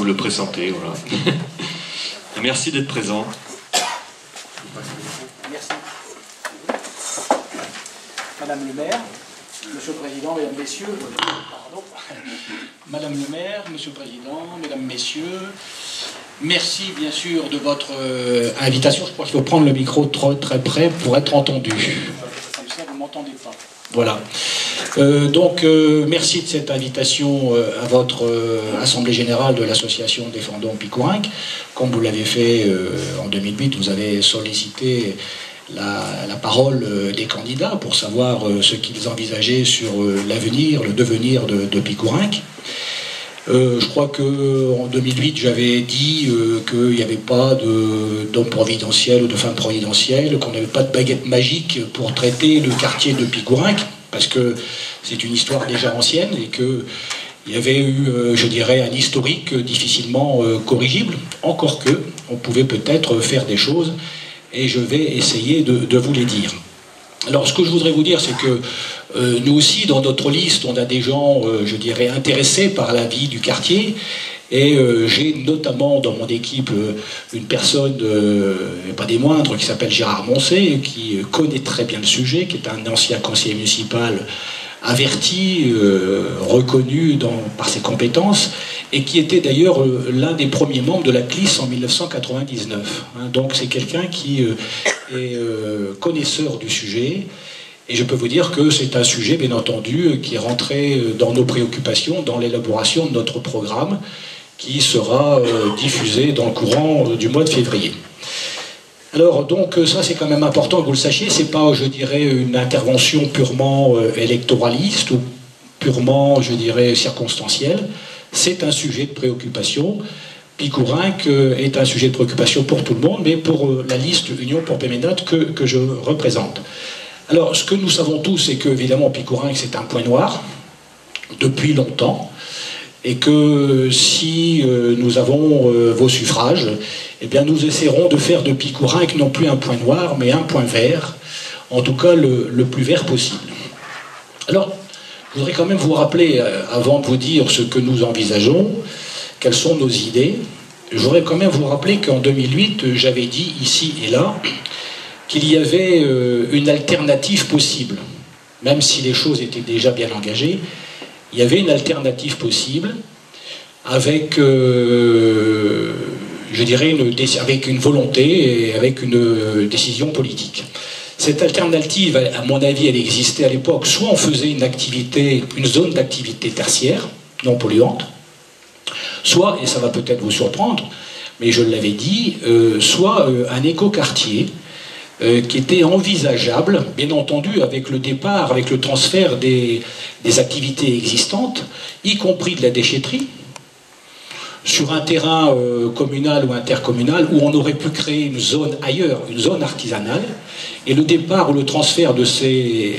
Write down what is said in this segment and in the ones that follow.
vous le présenter. Voilà. Merci d'être présent. Merci. Madame le maire, Monsieur le Président, Mesdames, Messieurs, pardon. Madame le maire, Monsieur le Président, Mesdames, Messieurs, merci bien sûr de votre invitation. Je crois qu'il faut prendre le micro très près pour être entendu. Comme ça, vous ne m'entendez pas. Voilà. Merci de cette invitation à votre Assemblée Générale de l'Association Défendons Picorinck. Comme vous l'avez fait en 2008, vous avez sollicité la parole des candidats pour savoir ce qu'ils envisageaient sur l'avenir, le devenir de Picorinck. Je crois qu'en 2008, j'avais dit qu'il n'y avait pas d'homme providentiel ou de femme providentielle, qu'on n'avait pas de baguette magique pour traiter le quartier de Picorinck, parce que c'est une histoire déjà ancienne et qu'il y avait eu, je dirais, un historique difficilement corrigible, encore que on pouvait peut-être faire des choses, et je vais essayer de vous les dire. Alors, ce que je voudrais vous dire, c'est que nous aussi, dans notre liste, on a des gens, je dirais, intéressés par la vie du quartier. Et j'ai notamment dans mon équipe une personne, pas des moindres, qui s'appelle Gérard Moncé, qui connaît très bien le sujet, qui est un ancien conseiller municipal averti, reconnu par ses compétences, et qui était d'ailleurs l'un des premiers membres de la CLIS en 1999. Donc c'est quelqu'un qui est connaisseur du sujet, et je peux vous dire que c'est un sujet, bien entendu, qui est rentré dans nos préoccupations, dans l'élaboration de notre programme, qui sera diffusé dans le courant du mois de février. Alors, donc, ça c'est quand même important que vous le sachiez, c'est pas, je dirais, une intervention purement électoraliste ou purement, je dirais, circonstancielle. C'est un sujet de préoccupation. Picorinck est un sujet de préoccupation pour tout le monde, mais pour la liste Union pour Péménade que je représente. Alors, ce que nous savons tous, c'est que, évidemment, Picorinck, c'est un point noir, depuis longtemps, et que si nous avons vos suffrages, eh bien nous essaierons de faire de Picorinck non plus un point noir, mais un point vert, en tout cas le plus vert possible. Alors, je voudrais quand même vous rappeler, avant de vous dire ce que nous envisageons, quelles sont nos idées, je voudrais quand même vous rappeler qu'en 2008, j'avais dit ici et là, qu'il y avait une alternative possible, même si les choses étaient déjà bien engagées. Il y avait une alternative possible avec, je dirais, avec une volonté et avec une décision politique. Cette alternative, à mon avis, elle existait à l'époque. Soit on faisait une zone d'activité tertiaire, non polluante, soit, et ça va peut-être vous surprendre, mais je l'avais dit, soit un écoquartier qui était envisageable, bien entendu, avec le départ, avec le transfert des activités existantes, y compris de la déchetterie, sur un terrain communal ou intercommunal où on aurait pu créer une zone ailleurs, une zone artisanale, et le départ ou le transfert de ces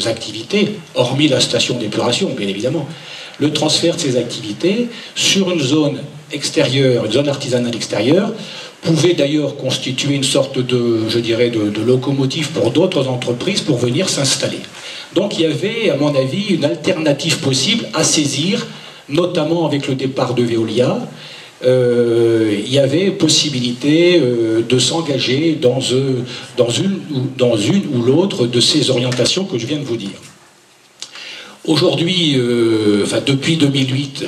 activités, hormis la station d'épuration, bien évidemment, le transfert de ces activités sur une zone extérieure, une zone artisanale extérieure, pouvait d'ailleurs constituer une sorte de, je dirais, de locomotive pour d'autres entreprises pour venir s'installer. Donc il y avait, à mon avis, une alternative possible à saisir, notamment avec le départ de Veolia. Il y avait possibilité de s'engager dans une ou l'autre de ces orientations que je viens de vous dire. Aujourd'hui, depuis 2008,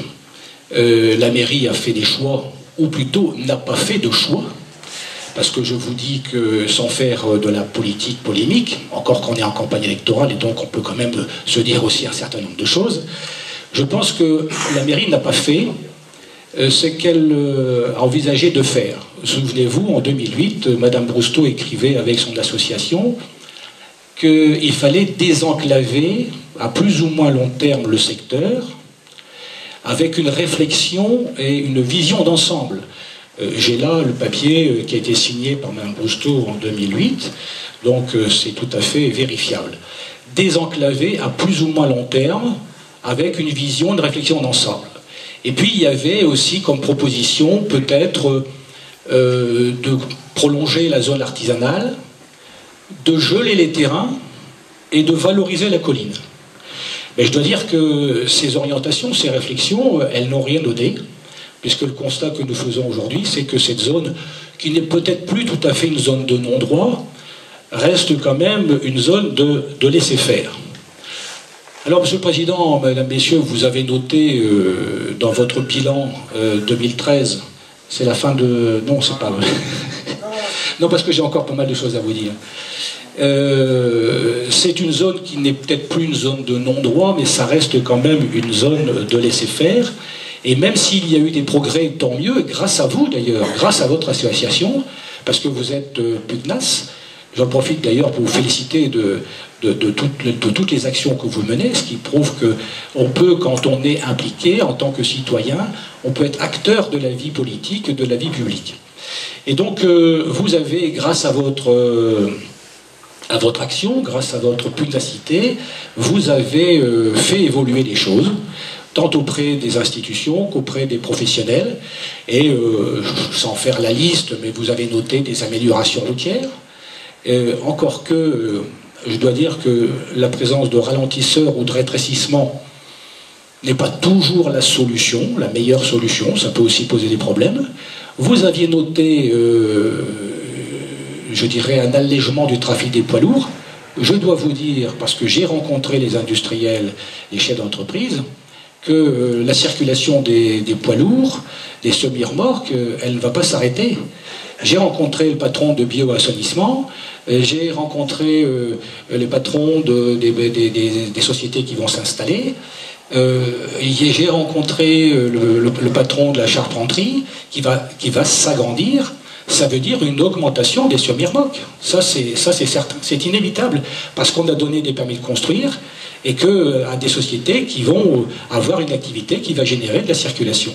la mairie a fait des choix, ou plutôt n'a pas fait de choix, parce que je vous dis que sans faire de la politique polémique, encore qu'on est en campagne électorale et donc on peut quand même se dire aussi un certain nombre de choses, je pense que la mairie n'a pas fait ce qu'elle a envisagé de faire. Souvenez-vous, en 2008, Madame Brousteau écrivait avec son association qu'il fallait désenclaver à plus ou moins long terme le secteur, avec une réflexion et une vision d'ensemble. J'ai là le papier qui a été signé par Mme Brousteau en 2008, donc c'est tout à fait vérifiable. Désenclaver à plus ou moins long terme, avec une vision, une réflexion d'ensemble. Et puis il y avait aussi comme proposition peut-être de prolonger la zone artisanale, de geler les terrains et de valoriser la colline. Mais je dois dire que ces orientations, ces réflexions, elles n'ont rien donné, puisque le constat que nous faisons aujourd'hui, c'est que cette zone, qui n'est peut-être plus tout à fait une zone de non-droit, reste quand même une zone de laisser-faire. Alors, Monsieur le Président, Mesdames, Messieurs, vous avez noté dans votre bilan 2013, c'est la fin de... Non, c'est pas vrai. Non, parce que j'ai encore pas mal de choses à vous dire. C'est une zone qui n'est peut-être plus une zone de non-droit, mais ça reste quand même une zone de laisser-faire. Et même s'il y a eu des progrès, tant mieux, grâce à vous d'ailleurs, grâce à votre association, parce que vous êtes pugnace. J'en profite d'ailleurs pour vous féliciter de toutes les actions que vous menez, ce qui prouve qu'on peut, quand on est impliqué en tant que citoyen, on peut être acteur de la vie politique, de la vie publique. Et donc, vous avez, grâce à votre action, grâce à votre pugnacité, vous avez fait évoluer les choses, tant auprès des institutions qu'auprès des professionnels. Et, sans faire la liste, mais vous avez noté des améliorations routières. Encore que, je dois dire que la présence de ralentisseurs ou de rétrécissement n'est pas toujours la solution, la meilleure solution, ça peut aussi poser des problèmes. Vous aviez noté, je dirais, un allègement du trafic des poids lourds. Je dois vous dire, parce que j'ai rencontré les industriels, les chefs d'entreprise, que la circulation des poids lourds, des semi-remorques, elle ne va pas s'arrêter. J'ai rencontré le patron de Bioassainissement, j'ai rencontré les patrons des sociétés qui vont s'installer, j'ai rencontré le patron de la charpenterie qui va s'agrandir. Ça veut dire une augmentation des semi-remorques. Ça c'est certain, c'est inévitable, parce qu'on a donné des permis de construire et à des sociétés qui vont avoir une activité qui va générer de la circulation.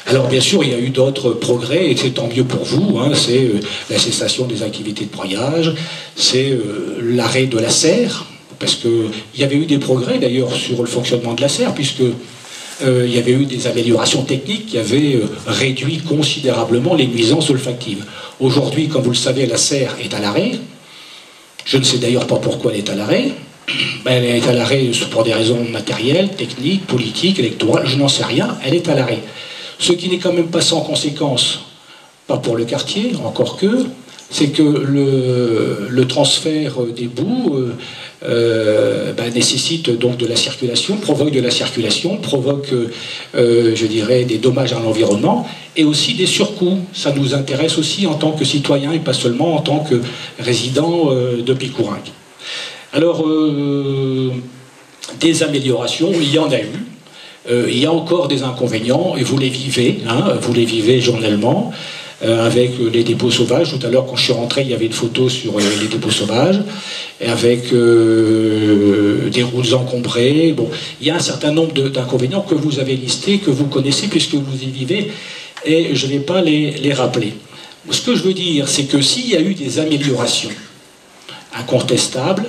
Alors bien sûr, il y a eu d'autres progrès, et c'est tant mieux pour vous, hein, c'est la cessation des activités de broyage, c'est l'arrêt de la serre, parce qu'il y avait eu des progrès d'ailleurs sur le fonctionnement de la serre, puisque il y avait eu des améliorations techniques qui avaient réduit considérablement les nuisances olfactives. Aujourd'hui, comme vous le savez, la serre est à l'arrêt. Je ne sais d'ailleurs pas pourquoi elle est à l'arrêt. Elle est à l'arrêt pour des raisons matérielles, techniques, politiques, électorales, je n'en sais rien, elle est à l'arrêt. Ce qui n'est quand même pas sans conséquence, pas pour le quartier, encore que, c'est que le transfert des boues nécessite donc de la circulation, provoque de la circulation, provoque, je dirais, des dommages à l'environnement, et aussi des surcoûts. Ça nous intéresse aussi en tant que citoyens, et pas seulement en tant que résidents de Picourninck. Alors, des améliorations, il y en a eu. Il y a encore des inconvénients, et vous les vivez, hein, vous les vivez journellement, avec les dépôts sauvages. Tout à l'heure, quand je suis rentré, il y avait une photo sur les dépôts sauvages, et avec des routes encombrées. Bon, il y a un certain nombre d'inconvénients que vous avez listés, que vous connaissez, puisque vous y vivez, et je ne vais pas les rappeler. Ce que je veux dire, c'est que s'il y a eu des améliorations incontestables,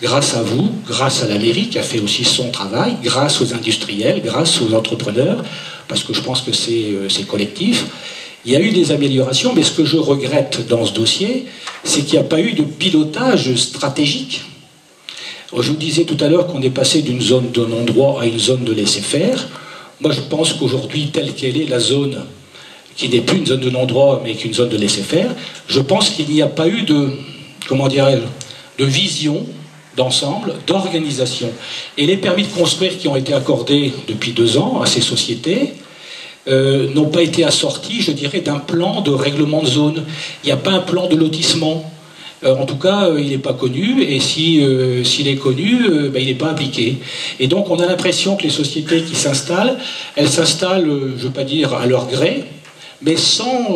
grâce à vous, grâce à la mairie qui a fait aussi son travail, grâce aux industriels, grâce aux entrepreneurs, parce que je pense que c'est collectif, il y a eu des améliorations, mais ce que je regrette dans ce dossier, c'est qu'il n'y a pas eu de pilotage stratégique. Je vous disais tout à l'heure qu'on est passé d'une zone de non-droit à une zone de laisser-faire. Moi, je pense qu'aujourd'hui, telle qu'elle est, la zone qui n'est plus une zone de non-droit, mais qu'une zone de laisser-faire, je pense qu'il n'y a pas eu de, comment dirais-je, de vision d'ensemble, d'organisation. Et les permis de construire qui ont été accordés depuis 2 ans à ces sociétés n'ont pas été assortis, je dirais, d'un plan de règlement de zone. Il n'y a pas un plan de lotissement. En tout cas, il n'est pas connu, et s'il est connu, il n'est pas appliqué. Et donc, on a l'impression que les sociétés qui s'installent, elles s'installent, je ne veux pas dire à leur gré, mais sans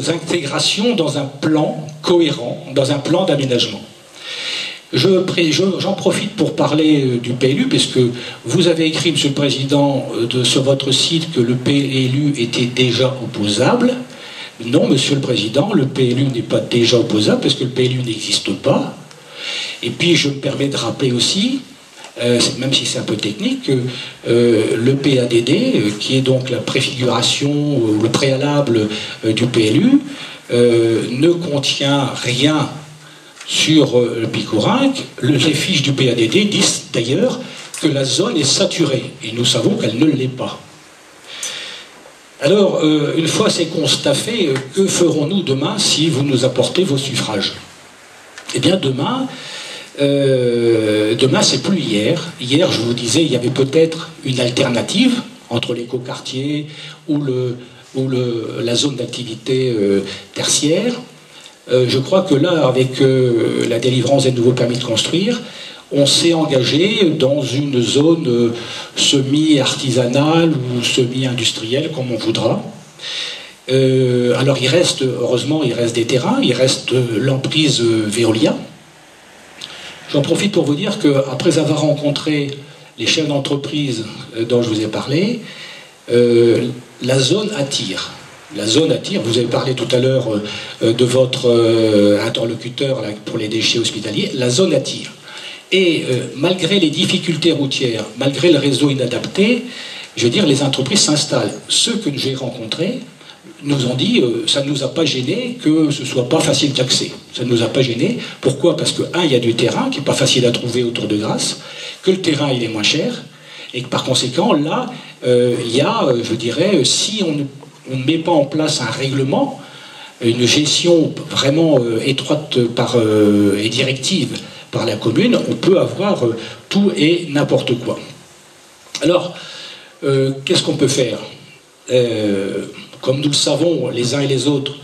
intégration dans un plan cohérent, dans un plan d'aménagement. J'en profite pour parler du PLU, puisque vous avez écrit, Monsieur le Président, sur votre site que le PLU était déjà opposable. Non, Monsieur le Président, le PLU n'est pas déjà opposable, parce que le PLU n'existe pas. Et puis, je me permets de rappeler aussi, même si c'est un peu technique, que le PADD, qui est donc la préfiguration, le préalable du PLU, ne contient rien sur le Picourninck. Les fiches du PADD disent d'ailleurs que la zone est saturée, et nous savons qu'elle ne l'est pas. Alors, une fois ces constats faits, que ferons-nous demain si vous nous apportez vos suffrages? Eh bien, demain, c'est plus hier. Hier, je vous disais, il y avait peut-être une alternative entre l'écoquartier ou la zone d'activité tertiaire. Je crois que là, avec la délivrance des nouveaux permis de construire, on s'est engagé dans une zone semi-artisanale ou semi-industrielle, comme on voudra. Alors il reste, heureusement, il reste des terrains, il reste l'emprise Veolia. J'en profite pour vous dire qu'après avoir rencontré les chefs d'entreprise dont je vous ai parlé, la zone attire. La zone attire, vous avez parlé tout à l'heure de votre interlocuteur là, pour les déchets hospitaliers, la zone attire. Et malgré les difficultés routières, malgré le réseau inadapté, je veux dire, les entreprises s'installent. Ceux que j'ai rencontrés nous ont dit ça ne nous a pas gêné que ce ne soit pas facile d'accès. Ça ne nous a pas gêné. Pourquoi? Parce que, un, il y a du terrain qui n'est pas facile à trouver autour de Grasse, que le terrain il est moins cher, et que par conséquent, là, il y a, je dirais, si on ne met pas en place un règlement, une gestion vraiment étroite et directive par la commune, on peut avoir tout et n'importe quoi. Alors, qu'est-ce qu'on peut faire? Comme nous le savons les uns et les autres,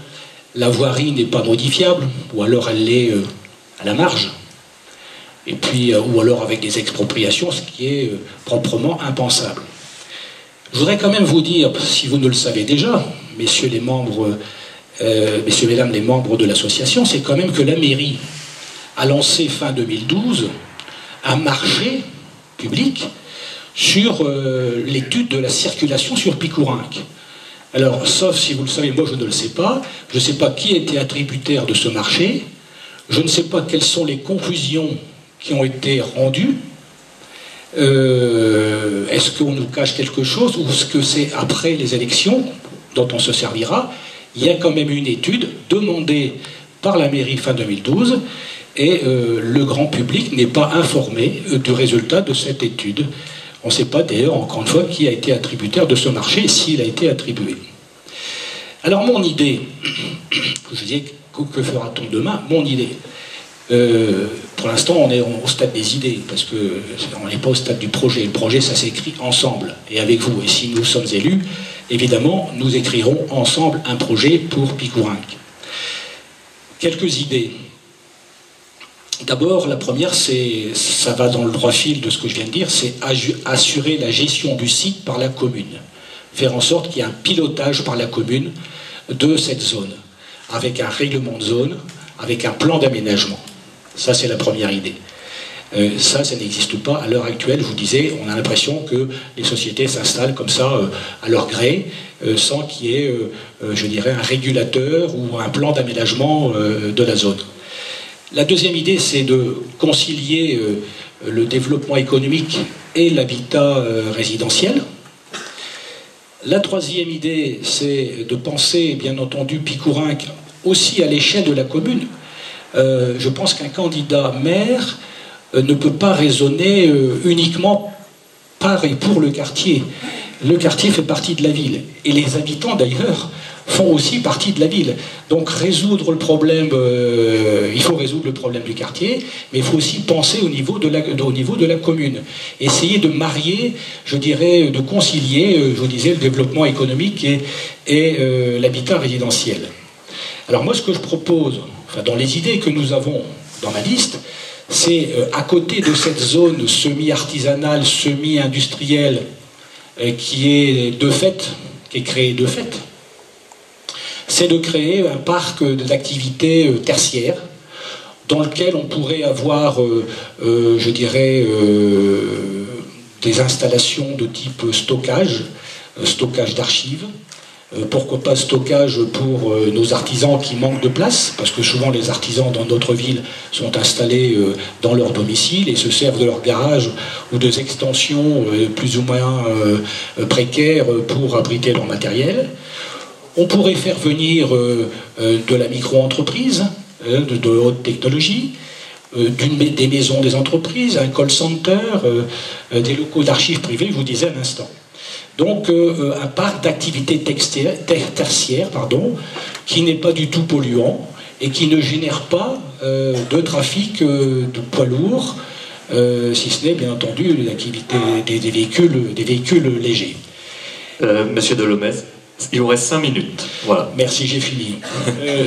la voirie n'est pas modifiable, ou alors elle l'est à la marge, et puis, ou alors avec des expropriations, ce qui est proprement impensable. Je voudrais quand même vous dire, si vous ne le savez déjà, messieurs, mesdames les membres de l'association, c'est quand même que la mairie a lancé fin 2012 un marché public sur l'étude de la circulation sur Pickourinck. Alors, sauf si vous le savez, moi je ne le sais pas, je ne sais pas qui était attributaire de ce marché, je ne sais pas quelles sont les conclusions qui ont été rendues, est-ce qu'on nous cache quelque chose ou est-ce que c'est après les élections dont on se servira? Il y a quand même une étude demandée par la mairie fin 2012 et le grand public n'est pas informé du résultat de cette étude. On ne sait pas d'ailleurs, encore une fois, qui a été attributaire de ce marché et s'il a été attribué. Alors mon idée, je disais, que fera-t-on demain? Mon idée. Pour l'instant, on est au stade des idées, parce qu'on n'est pas au stade du projet. Le projet, ça s'écrit ensemble, et avec vous. Et si nous sommes élus, évidemment, nous écrirons ensemble un projet pour Pickourinck. Quelques idées. D'abord, la première, ça va dans le droit fil de ce que je viens de dire, c'est assurer la gestion du site par la commune. Faire en sorte qu'il y ait un pilotage par la commune de cette zone, avec un règlement de zone, avec un plan d'aménagement. Ça, c'est la première idée. Ça n'existe pas à l'heure actuelle. Je vous disais, on a l'impression que les sociétés s'installent comme ça à leur gré, sans qu'il y ait, je dirais, un régulateur ou un plan d'aménagement de la zone. La deuxième idée, c'est de concilier le développement économique et l'habitat résidentiel. La troisième idée, c'est de penser, bien entendu, Pickourinck aussi à l'échelle de la commune. Je pense qu'un candidat maire ne peut pas raisonner uniquement par et pour le quartier. Le quartier fait partie de la ville. Et les habitants, d'ailleurs, font aussi partie de la ville. Donc résoudre le problème, il faut résoudre le problème du quartier, mais il faut aussi penser au niveau de la commune. Essayer de marier, je dirais, de concilier, je vous disais, le développement économique et l'habitat résidentiel. Alors moi, ce que je propose, enfin, dans les idées que nous avons dans ma liste, c'est à côté de cette zone semi-artisanale, semi-industrielle, qui est de fait, qui est créée de fait, c'est de créer un parc d'activités tertiaires dans lequel on pourrait avoir, je dirais, des installations de type stockage d'archives, pourquoi pas stockage pour nos artisans qui manquent de place, parce que souvent les artisans dans notre ville sont installés dans leur domicile et se servent de leur garage ou des extensions plus ou moins précaires pour abriter leur matériel. On pourrait faire venir de la micro-entreprise, de haute technologie, des maisons des entreprises, un call center, des locaux d'archives privées, je vous disais à l'instant. Donc un parc d'activités tertiaires, qui n'est pas du tout polluant et qui ne génère pas de trafic de poids lourds, si ce n'est bien entendu l'activité des véhicules légers. Monsieur Delomez, il vous reste 5 minutes. Voilà. Merci, j'ai fini.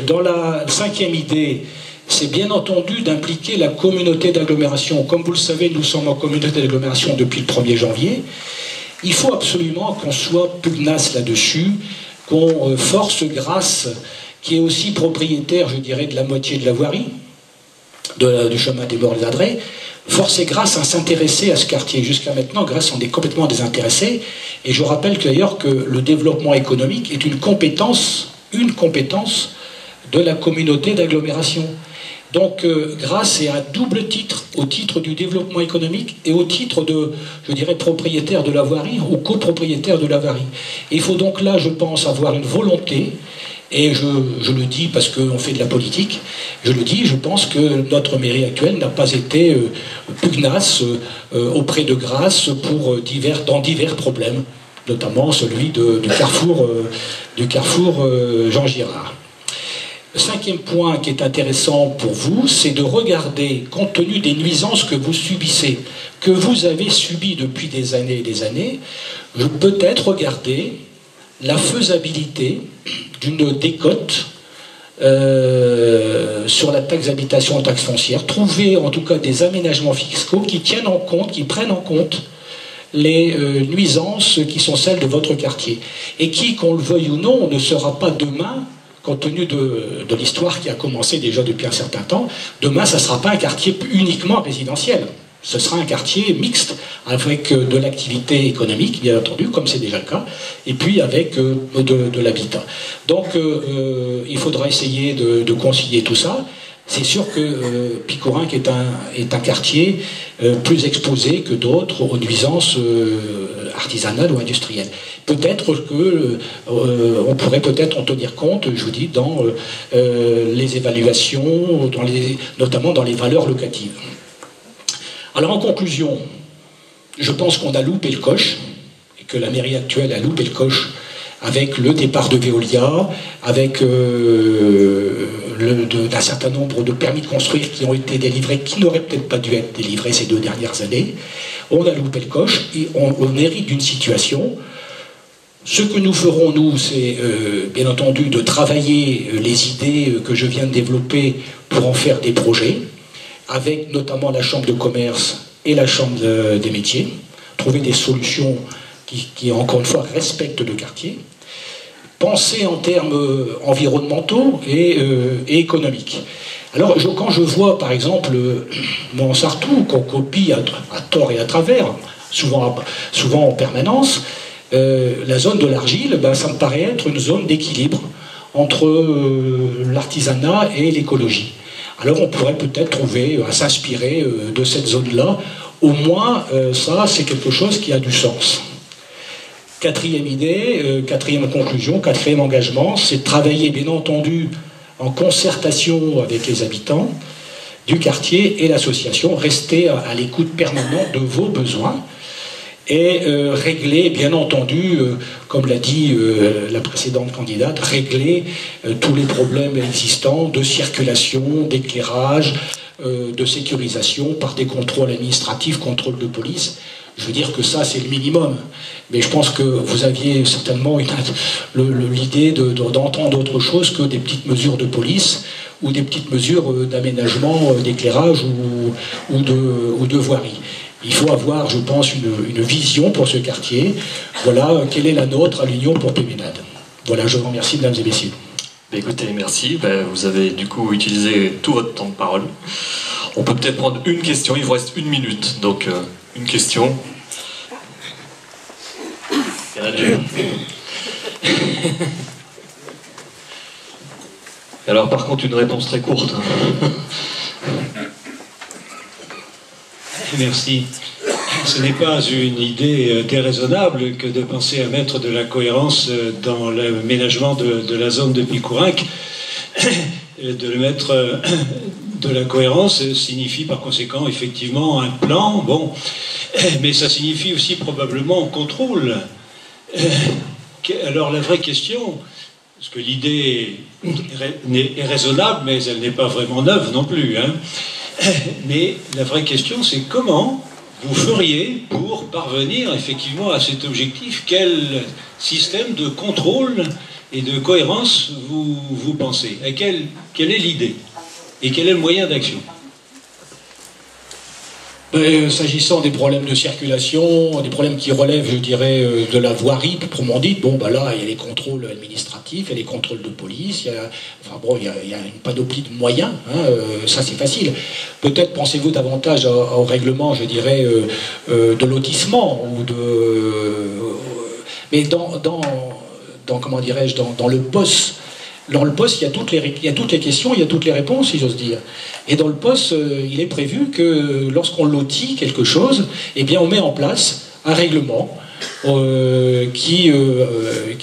Dans la 5e idée, c'est bien entendu d'impliquer la communauté d'agglomération. Comme vous le savez, nous sommes en communauté d'agglomération depuis le 1er janvier. Il faut absolument qu'on soit pugnace là-dessus, qu'on force Grasse, qui est aussi propriétaire, je dirais, de la moitié de la voirie, du chemin des Bords-les-Adrets, forcer Grasse à s'intéresser à ce quartier. Jusqu'à maintenant, Grasse en est complètement désintéressé. Et je rappelle d'ailleurs que le développement économique est une compétence de la communauté d'agglomération. Donc Grasse est à double titre, au titre du développement économique et au titre de, je dirais, propriétaire de la voirie ou copropriétaire de la voirie. Et il faut donc là, je pense, avoir une volonté, et je le dis parce qu'on fait de la politique, je le dis, je pense que notre mairie actuelle n'a pas été pugnace auprès de Grasse dans divers problèmes, notamment celui du carrefour Jean Girard. Le 5e point qui est intéressant pour vous, c'est de regarder, compte tenu des nuisances que vous subissez, que vous avez subies depuis des années et des années, peut-être regarder la faisabilité d'une décote sur la taxe d'habitation, taxe foncière, trouver en tout cas des aménagements fiscaux qui tiennent en compte, qui prennent en compte les nuisances qui sont celles de votre quartier. Et qui, qu'on le veuille ou non, ne sera pas demain, compte tenu de l'histoire qui a commencé déjà depuis un certain temps, demain, ça ne sera pas un quartier uniquement résidentiel. Ce sera un quartier mixte, avec de l'activité économique, bien entendu, comme c'est déjà le cas, et puis avec de l'habitat. Donc, il faudra essayer de concilier tout ça. C'est sûr que Picorinck est un quartier plus exposé que d'autres aux nuisances artisanales ou industrielles. Peut-être qu'on pourrait peut-être en tenir compte, je vous dis, dans les évaluations, notamment dans les valeurs locatives. Alors en conclusion, je pense qu'on a loupé le coche, et que la mairie actuelle a loupé le coche avec le départ de Veolia, avec d'un certain nombre de permis de construire qui ont été délivrés, qui n'auraient peut-être pas dû être délivrés ces 2 dernières années. On a loupé le coche et on hérite d'une situation. Ce que nous ferons, nous, c'est bien entendu de travailler les idées que je viens de développer pour en faire des projets, avec notamment la Chambre de commerce et la Chambre des métiers, trouver des solutions qui, encore une fois, respectent le quartier, penser en termes environnementaux et économiques. Alors, quand je vois, par exemple, Montsartou, qu'on copie à tort et à travers, souvent en permanence, la zone de l'Argile, ça me paraît être une zone d'équilibre entre l'artisanat et l'écologie. Alors on pourrait peut-être trouver, à s'inspirer de cette zone-là. Au moins, ça, c'est quelque chose qui a du sens. 4e idée, 4e conclusion, 4e engagement, c'est de travailler, bien entendu, en concertation avec les habitants du quartier et l'association, rester à l'écoute permanente de vos besoins et régler, bien entendu, comme l'a dit la précédente candidate, régler tous les problèmes existants de circulation, d'éclairage, de sécurisation par des contrôles administratifs, contrôles de police. Je veux dire que ça, c'est le minimum. Mais je pense que vous aviez certainement l'idée d'entendre autre chose que des petites mesures de police ou des petites mesures d'aménagement, d'éclairage ou de voirie. Il faut avoir, je pense, une vision pour ce quartier. Voilà, quelle est la nôtre à l'Union pour Péménade. Voilà, je vous remercie, mesdames et messieurs. Écoutez, merci. Vous avez du coup utilisé tout votre temps de parole. On peut peut-être prendre une question, il vous reste 1 minute. Donc, une question. Il y en a 2. Alors, par contre, une réponse très courte. Merci. Ce n'est pas une idée déraisonnable que de penser à mettre de la cohérence dans l'aménagement de la zone de Picorinck. De le mettre de la cohérence signifie par conséquent effectivement un plan, bon, mais ça signifie aussi probablement un contrôle Alors la vraie question, parce que l'idée est raisonnable, mais elle n'est pas vraiment neuve non plus, hein. Mais la vraie question, c'est comment vous feriez pour parvenir effectivement à cet objectif? Quel système de contrôle et de cohérence vous pensez? Et quelle est l'idée? Et quel est le moyen d'action? S'agissant des problèmes de circulation, des problèmes qui relèvent, je dirais, de la voirie, proprement dite, bon, bah là, il y a les contrôles administratifs, il y a les contrôles de police, il y a une panoplie de moyens, hein, ça c'est facile. Peut-être pensez-vous davantage au règlement, je dirais, de lotissement, ou mais comment dirais-je, dans le POS. Dans le POS, il y a toutes les questions, il y a toutes les réponses, si j'ose dire. Et dans le POS, il est prévu que lorsqu'on lotit quelque chose, eh bien, on met en place un règlement qui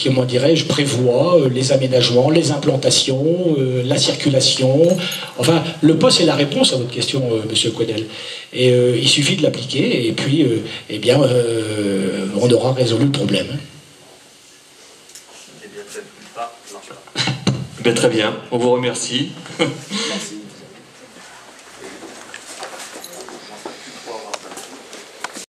comment dirais-je, prévoit les aménagements, les implantations, la circulation. Enfin, le POS est la réponse à votre question, Monsieur Coinel. Et il suffit de l'appliquer, et puis, eh bien, on aura résolu le problème. Ben, très bien, on vous remercie. Merci.